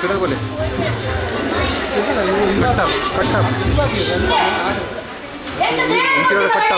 किधर बोले कट्टा कट्टा कट्टा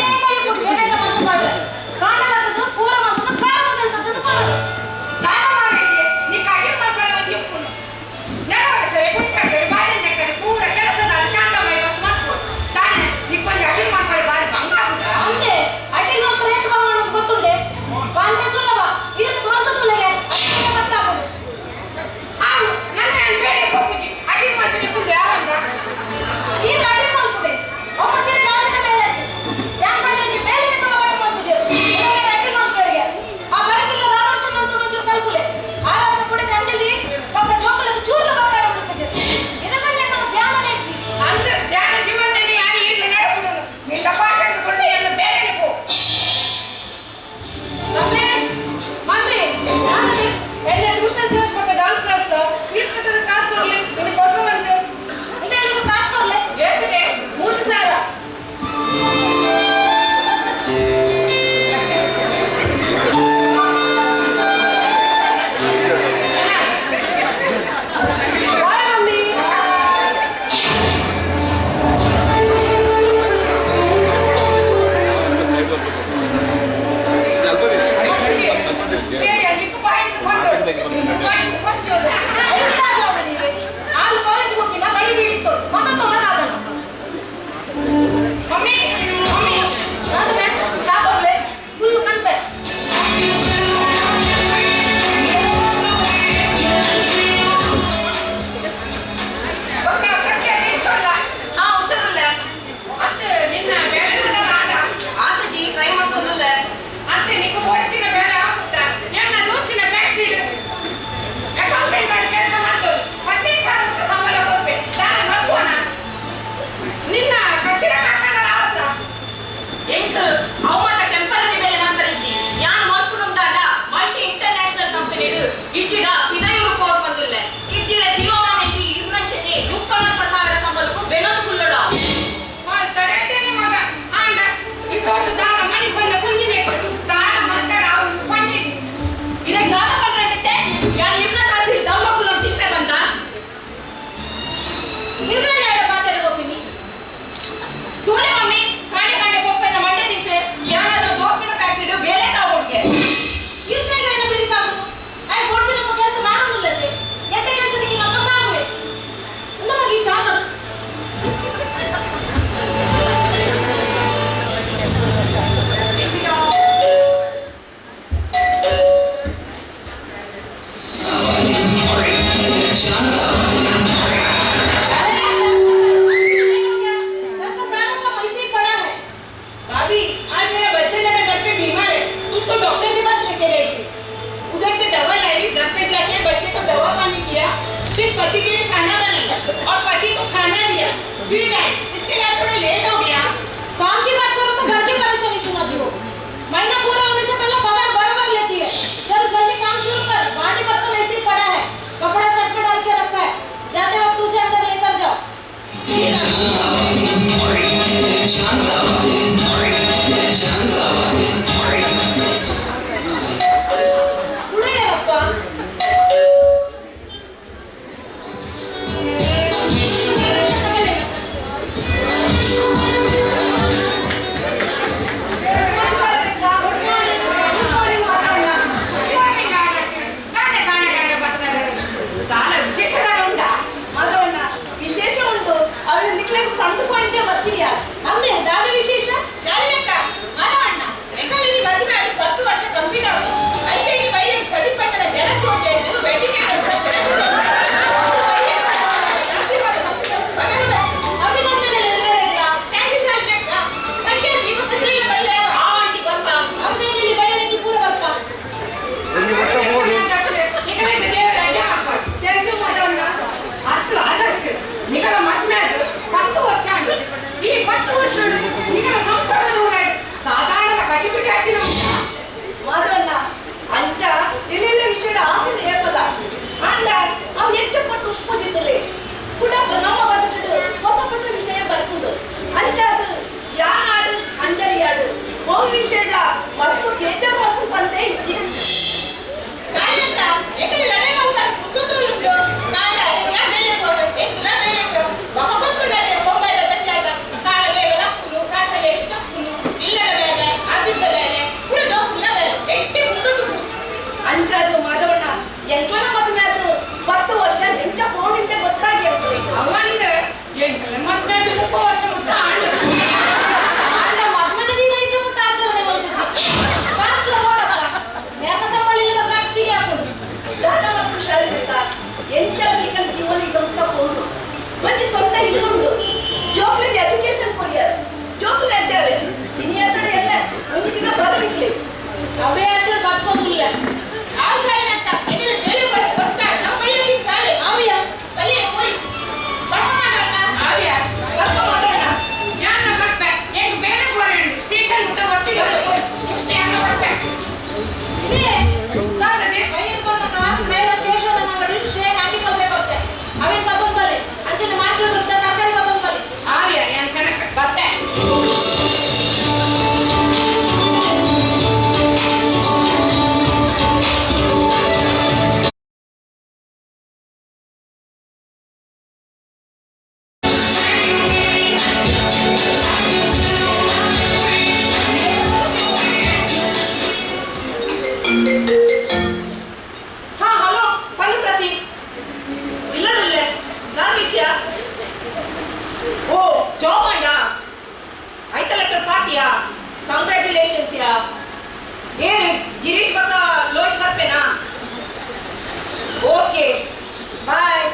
ಬಾಯ್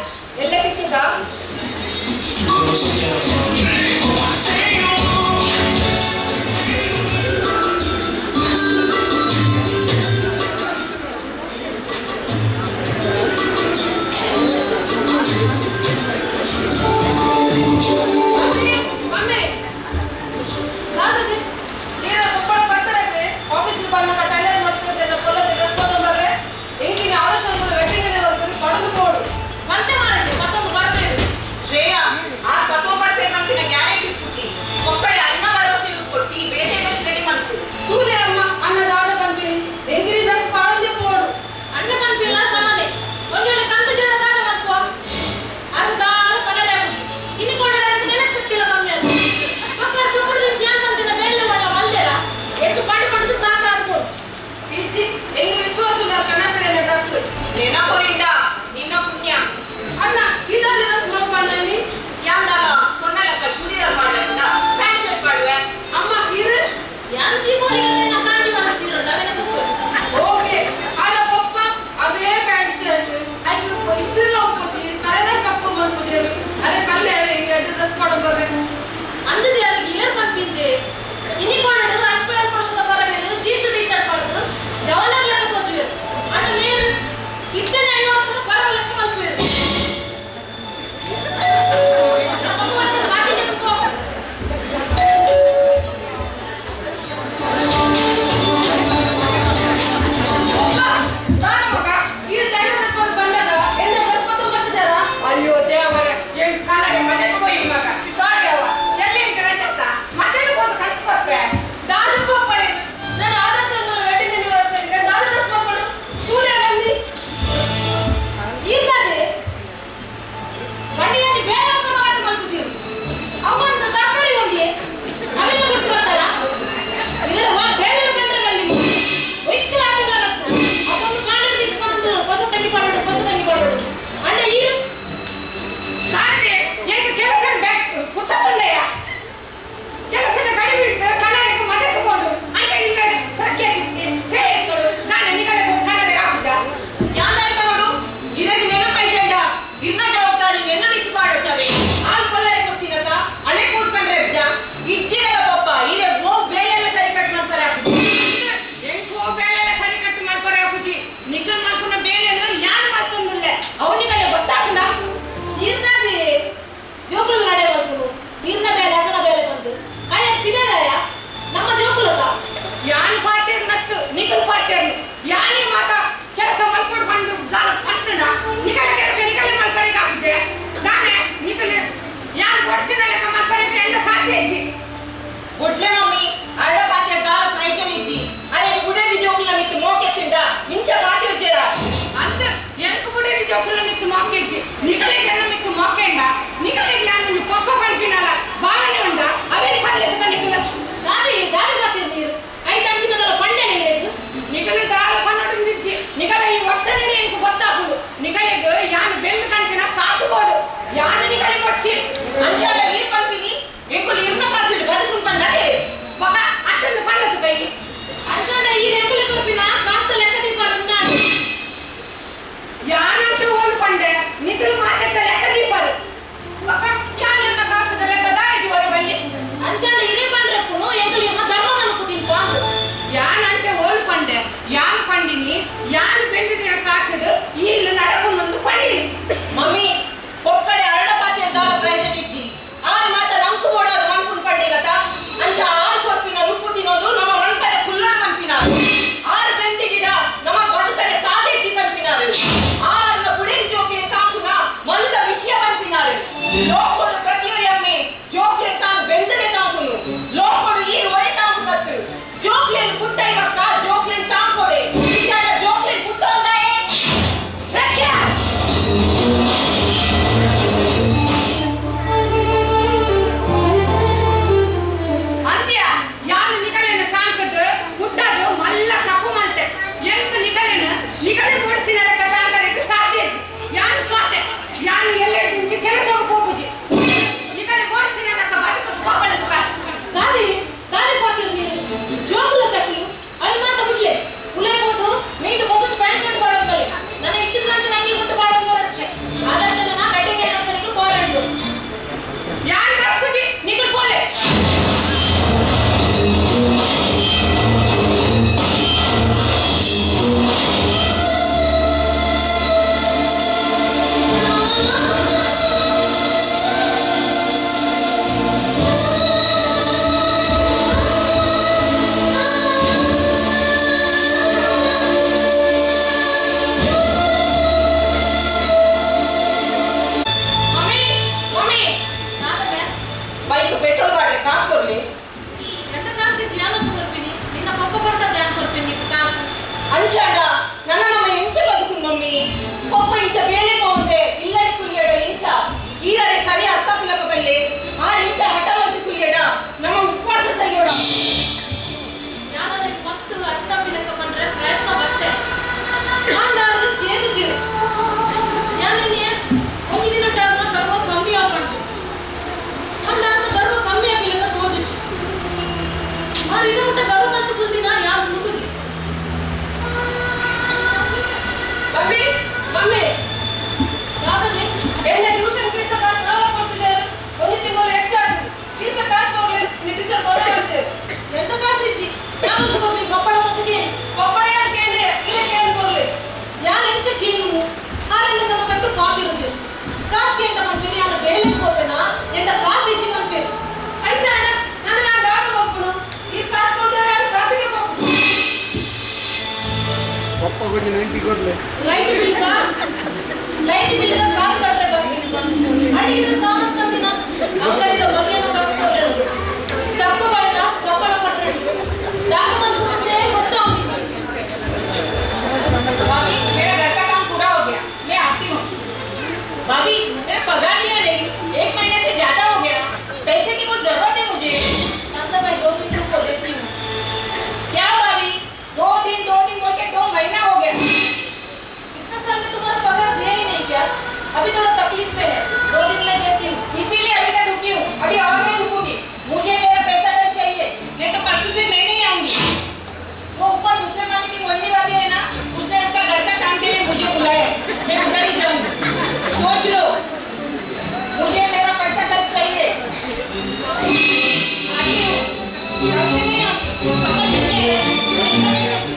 ಎಲ್ಲ ಬಿಟ್ಟಿದ್ದ गुडले मम्मी अर्ड पाते गाल प्रयत्न इच्ची अरे गुडेदी जोकुल मित्त मोके तिंडा इंच पाते विचरा अंत ಎಂಕ ಗುಡೆದಿ ಜೋಕುಲ ಮಿತ್ತು ಮೊಕ್ಕೆಜ್ಜಿ ನಿಕಲೆ ಜನ ಮಿತ್ತು ಮೊಕ್ಕೆಂಡ ನಿಕಲೆ ಜ್ಞಾನ ನಿ ಪಕ್ಕ ಕಲ್ಪಿನಲ ಬಾವನೆ ಉಂಡ ಅವೇರಿ ಪಲ್ಲೆ ತನಿಕಲ ಗಾಡಿ ಗಾಡಿ ಬರ್ತಿರ್ ನೀರು ಐತ ಅಂಚಿನದಲ್ಲ ಪಂಡೆನೆ ಇರೆದು ನಿಕಲೆ ಗಾಲ ಪನ್ನಡು ನಿಜ್ಜಿ ನಿಕಲೆ ಈ ಒಟ್ಟನೆ ಎಂಕು ಗೊತ್ತಾಪುಡು ನಿಕಲೆಗೆ ಯಾನ್ ಬೆನ್ನು ಕಂತಿನ ಕಾತು ಬೋಡು ಯಾನ್ ನಿಕಲೆ ಕೊಚ್ಚಿ ಅಂಚಾಡ ಈ ಪಂಪಿನಿ ಎಂಕುಲು ಇರ್ನ ಪಾಸಿಡು ಬದುಕು ಪನ್ನದೆ ಬಕ ಅತ್ತನ್ನು ಪಲ್ಲತು ಕೈ ಅಂಚಾಡ ಈ ಎಂಕುಲು ಕೊರ್ಪಿನ ಕಾಸ ಲೆಕ್ಕ ದಿಪ್ಪರು ನಾಡು ಯಾನಂಚ ಓಲ್ ಪಂಡೆ ನಿಕಲು ಮಾತೆತ್ತ ಲೆಕ್ಕ ದಿಪ್ಪರು ಬಕ ಯಾನನ್ನ ಕಾಸದ ಲೆಕ್ಕ ದಾಯಿದಿ ವರ ಬಲ್ಲಿ ಅಂಚಾಡ ಇರೆ ಪಂಡ್ರಪ್ಪುನು ಎಂಕುಲು ಇರ್ನ ಧರ್ಮವನ್ನು ಕುದಿನ್ಪ ಯಾನಂಚ ಓಲ್ ಪಂಡೆ ಯಾನ್ ಪಂಡಿನಿ ಯಾನ್ ಬೆಂದಿನ ಕಾಸದ ಇಲ್ಲ ನಡಕೊಂದು ಪಂಡಿನಿ ಮಮ್ಮಿ ಒಕ್ಕಡೆ ಅರಡ ಪಾತೆ ದಾಲ ಪ್ರಯೋಜನ ಇಜ್ಜಿ ಆರು ಮಾತ ನಂಕು ಬೋಡೋದು ಮನ್ಕುನ್ ಪಂಡಿಗತ ಅಂಚ ಆರು ಕೊರ್ಪಿನ ರುಪ್ಪು ತಿನ್ನೋದು ನಮ್ಮ ಮನ್ಕಡೆ ಮಮ್ಮಿ ಯಾವ್ದು ಎಲ್ಲ ಟ್ಯೂಷನ್ ಫೀಸ್ ಕಾಸು ನಾವೇ ಕೊಡ್ತಿದ್ದೇವೆ. ಒಂದು ತಿಂಗಳು ಹೆಚ್ಚಾಗಿ ಫೀಸ್ ಕಾಸು ಹೋಗ್ಲಿ ನೀ ಟೀಚರ್ ಕೊಡ್ತೇವೆ ಎಂತ ಕಾಸು ಇಚ್ಚಿ ಯಾವ್ದು ಮಮ್ಮಿ ಪಪ್ಪಳ ಮೊದಲಿಗೆ ಪಪ್ಪಳ ಯಾಕೆ ಇಲ್ಲ ಕೇಳಿ ಕೊಡ್ಲಿ ಯಾರು ಹೆಂಚ ಕೀನು ಆರಂಗ ಸಮ ಕಟ್ಟು ಕಾಪಿ ರುಚಿ ಕಾಸು ಕೇಂತ ಬಂದ್ಬೇರಿ ಯಾರು ಬೇಳೆ ಕೊಡ್ತೇನಾ ಎಂತ ಕಾಸು ಇಚ್ಚಿ ಬಂದ್ಬೇರಿ ಆಯ್ತಾ ಅಣ್ಣ ನಾನು ಯಾರು ಬೇಗ ಹೋಗ್ಬಿಡು ಈ ಕಾಸು ಕೊಡ್ತೇವೆ ಯಾರು ಕಾಸಿಗೆ ಹೋಗ್ಬಿಡು ಪಪ್ಪ ಬಂದು ನೆಂಟಿ ಕೊಡ್ಲೆ ಲೈಟ್ ಬಿಲ್ ಕಾಸು ಕಟ್ಟರೆ ಅಡಿಗೆ ಸಾಮಾನು ತಂದಿನ ಅಂಗಡಿದ ಮನೆಯನ್ನು ಕಾಸು ಕೊಟ್ಟರೆ ಸಪ್ಪ ಬಳಿಕ ಸಪ್ಪಳ ಕೊಟ್ಟರೆ ಯಾಕೆ ಬಂದ್ಬಿಟ್ಟೆ ಗೊತ್ತಾಗ್ತಿತ್ತು. भाभी मेरा घर का काम पूरा हो गया, मैं आती हूँ। भाभी मैं पगार दिया नहीं, 1 महीने से ज्यादा हो गया, पैसे की बहुत जरूरत है मुझे। शांता भाई 2-3 रुपये देती हूँ। क्या भाभी 2 दिन बोल के 2 महीना हो गया। इतना साल में तुम्हारा पगार दिया ही नहीं क्या? अभी थोड़ा तकलीफ पे है 2 दिन में देती हूँ। इसीलिए अभी तक रुकी हूँ, अभी और नहीं रुकूंगी। मुझे मेरा पैसा कल चाहिए, नहीं तो परसों से मैं नहीं आऊंगी। वो ऊपर दूसरे माले की मोहिनी भाभी है ना, उसने इसका घर का काम के लिए मुझे बुलाया, मैं उधर ही जाऊंगी। सोच लो, मुझे मेरा पैसा कल चाहिए। आती हूँ, समझ नहीं आती, समझ नहीं है, पैसा नहीं देती।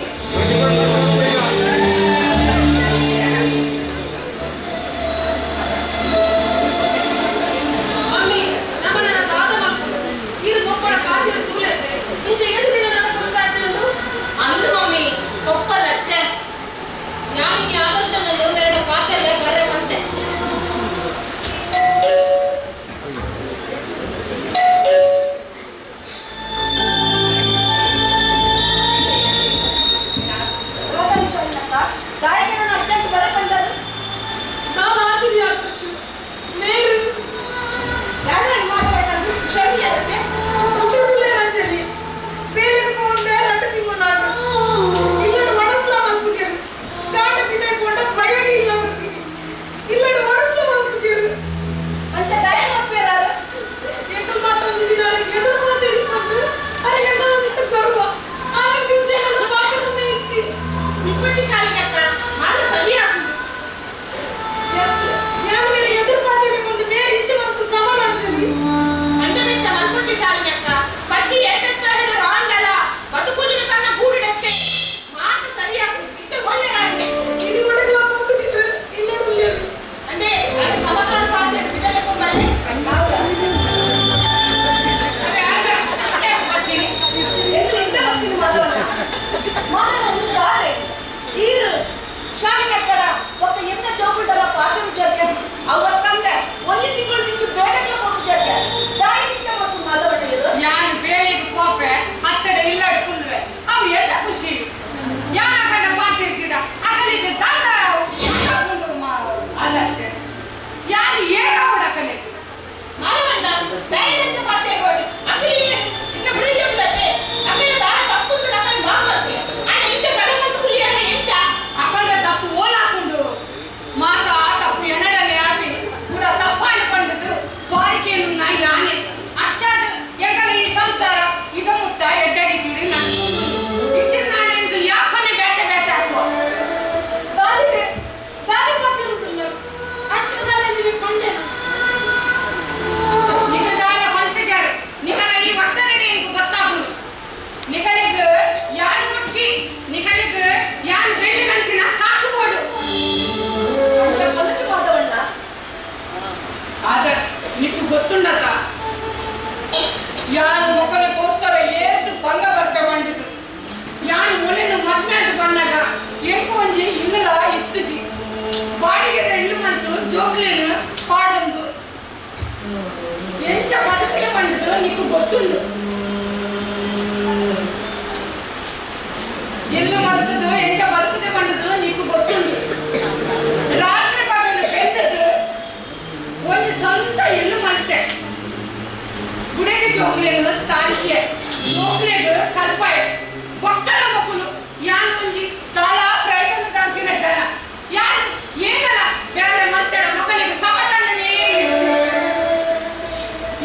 मम्मी नಮ್ಮನ್ನ ದಾದ ಮಕ್ಕಳು ಇರು ಮಕ್ಕಳ ಕಾದಿರು ತೂಲೆತೆ ನಿಜೆ ಎಂದು ದಿನ ನನಗೆ ಸಾಯ್ತಿರೋದು ಅಂದು ಮಮ್ಮಿ ಒಪ್ಪ ಲಕ್ಷ ಯಾನಿಗೆ ಆದರ್ಶನನ್ನು ಮೇರೆ ಪಾತ್ರೆ ಬರೆ ಬಂತೆ ಅರ್ಜೆಂಟ್ ಬರಕಂಡರು ನಾನು ಆತಿದ್ದೆ ಆದರ್ಶ ಮೇರು ಯಾರು ಮಾತಾಡೋದು ಹುಷಾರಿಯಾಗುತ್ತೆ ಹುಷಾರಿಲ್ಲ ಅಂಜಲಿ ಬೇಲೆಗೆ ಹೋಗಂದೆ ರಟಕಿ ಮನಾಡು ಇಲ್ಲಡು ಮನಸ್ಲ ಮನ್ಪುಜೇರು ಕಾಟ ಬಿದೆ ಕೊಂಡ ಬಯಗೆ ಇಲ್ಲ ಬರ್ತೀನಿ ಇಲ್ಲಡು ಮನಸ್ಲ ಮನ್ಪುಜೇರು ಅಂತ ಟೈಮ್ ಹಾಕ್ಬೇರಾರು ಎಂಟು ಮಾತಾಡ್ತಿದ್ದೀನಿ ನನಗೆ ಎದುರು ಮಾತು ಇಟ್ಕೊಂಡು ಅರೆ ನಾನು ಇಷ್ಟು ಗರ್ವ ಆಮೇಲೆ ನಿಂಚೆ ನನ್ನ ಪಾಪನೇ ಹೆಚ್ಚಿ ನಿಂಗೊಚ್ಚಿ ಶಾಲೆಗೆ ಅಕ್ಕ ಮಾತು ಸರಿ ಹಾಕುದು ಯಾರು ಮೇಲೆ ಎದುರು ಮಾತಿಗೆ ಬಂದು ಮೇಲೆ ಇಚ್ಛೆ ಮಾಡ್ಕೊಂಡು ಸಮಾನ ಅಂತೀವಿ ಅಂಡ ಮೆಚ್ಚ ಮಲ್ಕೊಚ್ಚಿ ಶಾಲೆಗೆ ಅಕ್ಕ ಪಟ್ಟಿ ಎಟ್ಟೆತ್ತಾಡಿದ ರಾಂಡಲ್ಲ ಬದುಕುಲಿನ ತನ್ನ ಗೂಡಿಡಕ್ಕೆ ಮಾತು ಸರಿ ಹಾಕುದು ಇಂತ ಒಳ್ಳೆ ರಾಂಡೆ ಇಲ್ಲಿ ಒಡೆದು ಮಾತು ಚಿತ್ರ ಇನ್ನೋಡು ಉಳ್ಳೇರು ಅಂದ್ರೆ ನಾನು ಸಮಾಧಾನ ಪಾತ್ರೆ ಬಿಡಲೆ ಕೊಂಬಲ್ಲೆ ಅರೆ ಆಗ ಅಕ್ಕೆ ಬರ್ತೀನಿ ಎಂದು ನಿಂತ ಬರ್ತೀನಿ ಮಾತಾಡೋಣ ಮಾತಾಡೋದು ಕಾದೆ ಈರು ಶಾಲೆ ಕಟ್ಟಡ ಒಕ್ಕ ಎನ್ನ ಚೌಕಟ್ಟಲ್ಲ ಪಾತ್ರೆ ಉಜ್ಜಕ್ಕೆ ಅವರ ತಂದೆ ಒಂದು ತಿಂಗಳು ನಿಂತು ಬೇಗನೆ ಹೋಗುತ್ತಕ್ಕೆ ದಾಯಿ ನಿಂತ ಮತ್ತು ಮಾತಾಡಿದ್ರು ಯಾನು ಬೇಲಿಗೆ ಕೋಪೆ ಹತ್ತಡ ಇಲ್ಲ ಅಡ್ಕೊಂಡ್ರೆ ಅವು ಎಲ್ಲ ಖುಷಿ ಯಾನ ಕಣ್ಣ ಪಾತಿರ್ತೀಡ ಅಕಲಿಗೆ ದಾದ ಆದರ್ಶ ಯಾನು ಏನೋ ಹುಡಕಲೆ ಮಾನವಣ್ಣ ದಯದಂಚ ಪಾತ್ರೆ ಕೊಡಿ ಅಗಲಿ ಇನ್ನು ಬಿಡಿಯಲ್ಲದೆ ಅಗಲ ದಾರ ತಪ್ಪುದು ನಕಲ್ ಮಾಮರ್ಕೆ ಅಣ್ಣ ಇಂಚ ಗರಮತ್ ಕುಲಿ ಅಣ್ಣ ಇಂಚ ಅಕೊಂಡ ತಪ್ಪು ಓಲಾಕೊಂಡು ಮಾತಾ ತಪ್ಪು ಎನಡನೆ ಆಪಿ ಕೂಡ ತಪ್ಪಾಂಡ ಪಂಡದು ಸ್ವಾರಿಕೆಯನ್ನು ನಾ ಯಾನೆ ಅಚ್ಚಾದ ಎಗಲ ಈ ಸಂಸಾರ ಇದು ಮುಟ್ಟ ಎಡ್ಡಗಿದ್ದೀರಿ ಇತ್ತಿನ ನಾಳೆಂದು ಯಾಕನೆ ಬೇತೆ ಹಾಕುವ ದಾದಿಗೆ ದಾದಿ ಪಾತಿರುತ್ತಿಲ್ಲ ಅಚ್ಚಕದಾಲೆ ನೀವು ಕೊಂಡೆನು ನಿಗದಾಲ ಮಂತಜಾರು ನಿಗಲ ಈ ವರ್ತನೆಗೆ ಇಂಕು ಗೊತ್ತಾಗುದು ನಿಗಲಿಗೆ ಯಾರು ಮುಚ್ಚಿ ನಿಗಲಿಗೆ ಯಾರು ಬೆಳ್ಳಿಗಂತಿನ ಕಾಸು ಕೊಡು ಅಂದ್ರೆ ಪಲಟು ಮಾಧವಣ್ಣ ಆದರ್ಶ್ ನಿಕ್ಕು ಗೊತ್ತುಂಡಲ್ಲ ಯಾನು ಮೊಕ್ಕಲಿಗೋಸ್ಕರ ಏತು ಭಂಗ ಬರ್ಕ ಮಾಡಿದ್ರು ಯಾನು ಮೊಲೆನು ಮದ್ಮೆ ಅಂತ ಬಂದಾಗ ಎಂಕು ಒಂಜಿ ಇಲ್ಲಲ ಇತ್ತುಜಿ ಬಾಡಿಗೆ ಹೆಣ್ಣು ಮಂತು ಜೋಕ್ಲೇನು ಪಾಡೊಂದು ಎಂಚ ಬದುಕಿಗೆ ಬಂದಿದ್ದು ನಿಕ್ಕು ಗೊತ್ತುಂಡು ಇಲ್ಲು ಮಲ್ತದು ಎಂಚ ಬದುಕದೆ ಬಂದದು ನಿಕ್ಕು ಗೊತ್ತುಂಡು ರಾತ್ರಿ ಪಗಲು ಬೆಂದದು ಒಂದು ಸ್ವಂತ ಇಲ್ಲು ಮಲ್ತೆ ಗುಡೆಗೆ ಜೋಕ್ಲೇನು ತಾಲಿಕೆ ಜೋಕ್ಲೇನು ಕಲ್ಪಾಯ ಒಕ್ಕಲ ಮಕ್ಕಳು ಯಾನು ಒಂಜಿ ತಾಳ ಪ್ರಯತ್ನ ಕಾಂತಿನ ಜನ ಯಾರು ಏನಲ್ಲ ಬೇರೆ ಮಲ್ತಾಡ ಮಕ್ಕಳಿಗೆ ಸಮಾಧಾನನೇ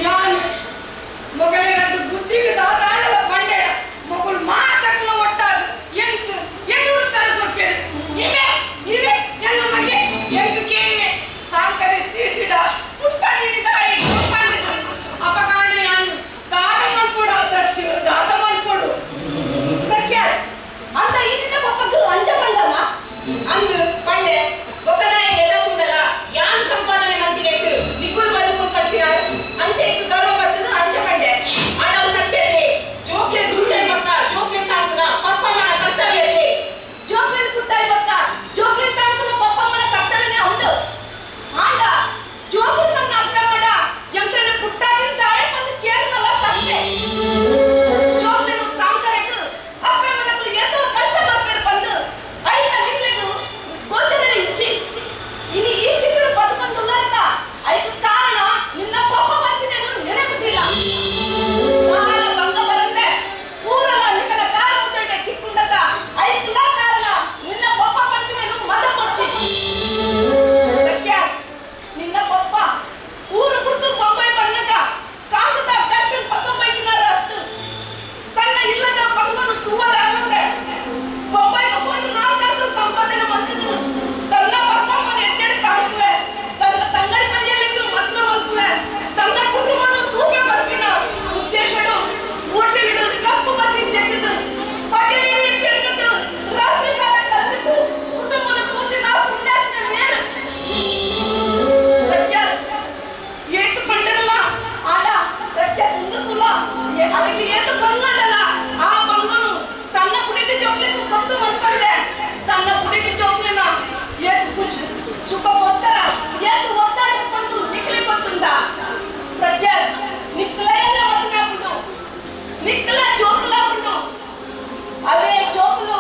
ಯಾನು ಮೊಗಲೇ ಎರಡು ಬುದ್ಧಿಗೆ ದಾದಾಡಲ ಬಂಡೆಡ ಮಕ್ಕಳು ಮಾತಕ್ಕನ ಒಟ್ಟಾದ ಎಂತು ಎದುರು ತರ ಕೊಡ್ತೇನೆ ಇವೆ ಎಲ್ಲ ಮಗೆ ಅವನಿಗೆ ಏನು ಬಂಗಡಲ್ಲ ಆ ಬಂಗನು ತನ್ನ ಕುಡಿದ ಜೋಕ್ಲಿಗೂ ಗೊತ್ತು ಮಾಡ್ಕೊಂಡೆ ತನ್ನ ಕುಡಿದ ಜೋಕ್ಲಿನ ಏತು ಸುಖಕ್ಕೋಸ್ಕರ ಏತು ಒತ್ತಾಡಿಕೊಂಡು ನಿಕ್ಲಿ ಗೊತ್ತುಂಟ ಪ್ರಜ್ವಲ್ ನಿಕ್ಲೆಲ್ಲ ಮದುವೆ ಆಗ್ಬಿಟ್ಟು ನಿಕ್ಲ ಜೋಕ್ಲ ಆಗ್ಬಿಟ್ಟು ಅವೇ ಜೋಕ್ಲು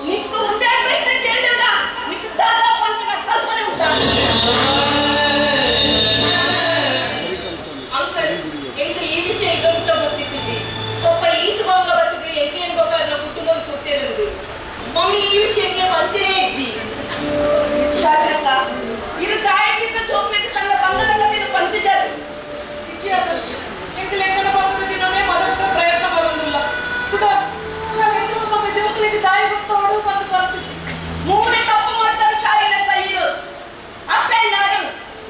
ನಿಕ್ಕು ಮುಂದೆ ಪ್ರಶ್ನೆ ಕೇಳಿದ ನಿಕ್ಕು ದಾದಾ ಪಂಪಿನ ಕಲ್ಪನೆ ಉಂಟ ಅಂಕಲ್ ಎಂಕ ಈ ವಿಷಯ ಇದಂತ ಗೊತ್ತಿತ್ತು ಜಿ ಒಬ್ಬ ಈತ ಭಾಗ ಬರ್ತದೆ ಎಂಕೆ ಅನ್ಬೇಕಾದ್ರೆ ಕುಟುಂಬ ಕೂತಿರೋದು ಮಮ್ಮಿ ಈ ವಿಷಯಕ್ಕೆ ಬಂತಿರೇ ಅಜ್ಜಿ ಶಾರಕ್ಕ ಇರು ತಾಯಿಗಿಂತ ಚೋಕ್ಲೇಟ್ ತನ್ನ ಬಂಗದ ಕಥೆಯನ್ನು ಪಂಚಿಜರು ಇಚ್ಚಿ ಆದರ್ಶ ಎಂಕ ಲೆಕ್ಕನ ಬಂದದ ದಿನವೇ ಮೊದಲ ಪ್ರಯತ್ನ ಬರೋದಿಲ್ಲ ಪುಟ ನಾನು ಎಂಟು ಮತ್ತೆ ಜೋಕ್ಲೇಟ್ ದಾಯಿ ಗೊತ್ತೋಡು ಮತ್ತು ಬರ್ತಿಚ್ಚಿ ಮೂರೇ ತಪ್ಪು ಮಾಡ್ತಾರೆ ಶಾಲೆಲೆಲ್ಲ ಇರು ಅಪ್ಪೆಲ್ಲಾರು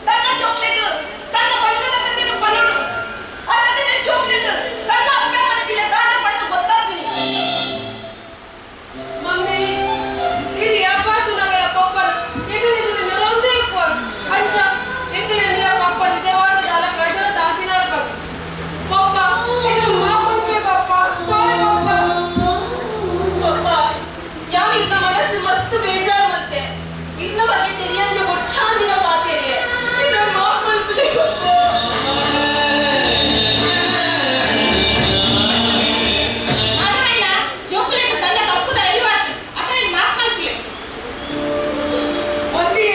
ತನ್ನ ಚೋಕ್ಲೇಟ್ ತನ್ನ ಬಂಗದ ಕಥೆಯನ್ನು ಪನೋಡು ಅದನ್ನ ಚೋಕ್ಲೇಟ್ ತನ್ನ ಅಪ್ಪೆ ಮನೆ ಬಿಲೆ ದಾದ ಪಟ್ಟು ಗೊತ್ತಾಗ್ತೀನಿ ಮಮ್ಮಿ ಇಲ್ಲಿ ಅಪ್ಪಾತು ನಗರ ಪಪ್ಪನ ಎದುರಿದ್ರೆ ನಿರೊಂದೇ ಇಪ್ಪರು ಅಂಚ ಎಂಕಲೆ ನಿರ ಪಪ್ಪ ನಿಜವಾದ ಜಾಲ ಪ್ರಜಲ ದಾದಿನಾರ್ ಪಪ್ಪ ಪಪ್ಪ ಇದು ಮಾಪನ್ಪೆ ಪಪ್ಪ ಸಾರಿ ಪಪ್ಪ ಪಪ್ಪ ಯಾವ ಇದ್ದ ಮನಸ್ಸು ಮಸ್ತ್ ಬೇಜಾರು ಮತ್ತೆ ಇನ್ನ ಬಗ್ಗೆ ತೆರಿಯಂಗೆ ಒಚ್ಚಾಂದಿನ ಮಾತೇನೆ ಇದನ್ನು ನೋಡ್ಕೊಳ್ಬಿಡಿ ಅದಲ್ಲ ಜೋಕ್ಲೇಟ್ ತನ್ನ ತಪ್ಪುದ ಅರಿವಾತು ಅಕಲೆ ಮಾಫ್ ಮಾಡ್ಬಿಡಿ ಒಂದಿ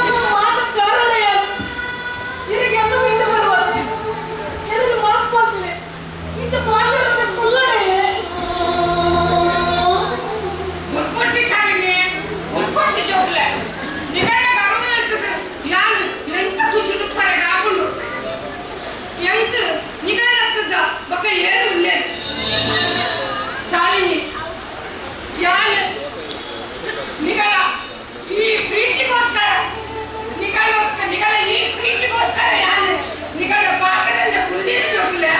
ಇದು ಮಾತ ಕಾರಣ ಯಾರು ಇರಿಗೆ ಅನ್ನು ಬಿಟ್ಟು ಬರುವಂತೆ ಎದುರು ಮಾಫ್ ಮಾಡ್ಬಿಡಿ ಇಂಚ ಪಾರ್ಲರ್ ಕುಲ್ಲಡೆ ಮುನ್ಕೊಟ್ಟಿ ಶಾಲೆಗೆ ಮುನ್ಕೊಟ್ಟಿ ಜೋಕ್ಲೆ ನಿಗಣ್ಣ ಗಮನ ಇರ್ತದೆ ಯಾರು ಎಂತ ಕುಚಿಲು ಪರಗ ಆಗುಂಡು ಎಂತ ನಿಗಣ್ಣ ಆಗ್ತದ ಬಕ್ಕ ಏನು ಇಲ್ಲ ಶಾಲಿನಿ ಯಾನು ನಿಗಲ ಈ ಪ್ರೀತಿಗೋಸ್ಕರ ನಿಗಲ ಈ ಪ್ರೀತಿಗೋಸ್ಕರ ಯಾನು ನಿಗಲ ಪಾಕದಂಡ ಬುದ್ಧಿ ಜೋಕ್ಲೆ